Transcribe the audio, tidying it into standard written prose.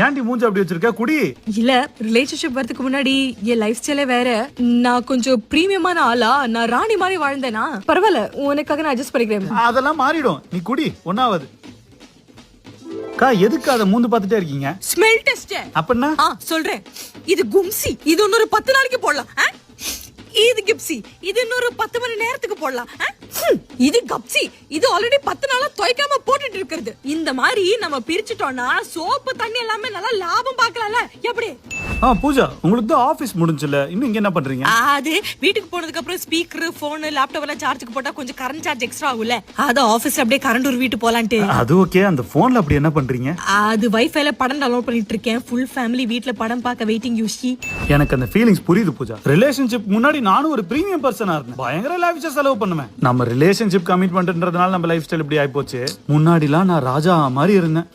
ஏன்டி மூஞ்சி அப்படி வச்சிருக்க? குடி. இல்ல, ரிலேஷன்ஷிப் வரதுக்கு முன்னாடி என் லைஃப் ஸ்டைலே வேற. நான் கொஞ்சம் பிரீமியமான ஆளா, நான் ராணி மாதிரி வாழ்ந்தேனா. பரவாயில்ல, உனக்காக நான் அட்ஜஸ்ட் பண்ணிக்கிறேன். அதெல்லாம் மாறிடும், நீ குடி. ஒன்னாவது கா, எதுக்கு அத மூந்து பார்த்துட்டே இருக்கீங்க? Smell test. அப்படின்னா சொல்றேன். இது கும்சி, இது இன்னொரு 10 நாளைக்கு போடலாம். இது கிப்சி, இது இன்னொரு 10 மணி நேரத்துக்கு போடலாம். இது கப்சி, இது ஆல்ரெடி 10 நாளா துவைக்காம போட்டுட்டு இருக்குது. இந்த மாதிரி நம்ம பிரிச்சுட்டோம்னா சோப்பு தண்ணி எல்லாமே நல்லா லாபம் பார்க்கலாம்ல. எப்படி? பூஜா, உங்களுக்கு தான் ஆபீஸ் முடிஞ்சல, இன்னும் இங்க என்ன பண்றீங்க? அது வீட்டுக்கு போனதுக்கு அப்புறம் ஸ்பீக்கர், போன், லேப்டாப் எல்லாம் சார்ஜுக்கு போட்டா கொஞ்சம் கரண்ட் சார்ஜ் எக்ஸ்ட்ரா ஆகும்ல. அது ஆபீஸ்ல அப்படியே கரண்ட் ஒரு வீட்டு போலான்ட்டு. அது ஓகே. அந்த போன்ல அப்படி என்ன பண்றீங்க? அது வைஃபைல படம் டவுன்லோட் பண்ணிட்டு இருக்கேன். ஃபுல் ஃபேமிலி வீட்ல படம் பார்க்க வெயிட்டிங் யூசி. எனக்கு அந்த ஃபீலிங்ஸ் புரியுது பூஜா. ரிலேஷன்ஷிப் முன்னாடி நானும் ஒரு பிரீமியம் பர்சனா இருந்தேன். பயங்கர லாவிஷா செலவு பண்ணுவேன். நம்ம ரிலேஷன்ஷிப் கமிட்மெண்ட்ன்றதுனால நம்ம லைஃப் ஸ்டைல் இப்படி ஆயிப்போச்சு. முன்னாடிலாம் நான் ராஜா மாதிரி இருந்தேன்.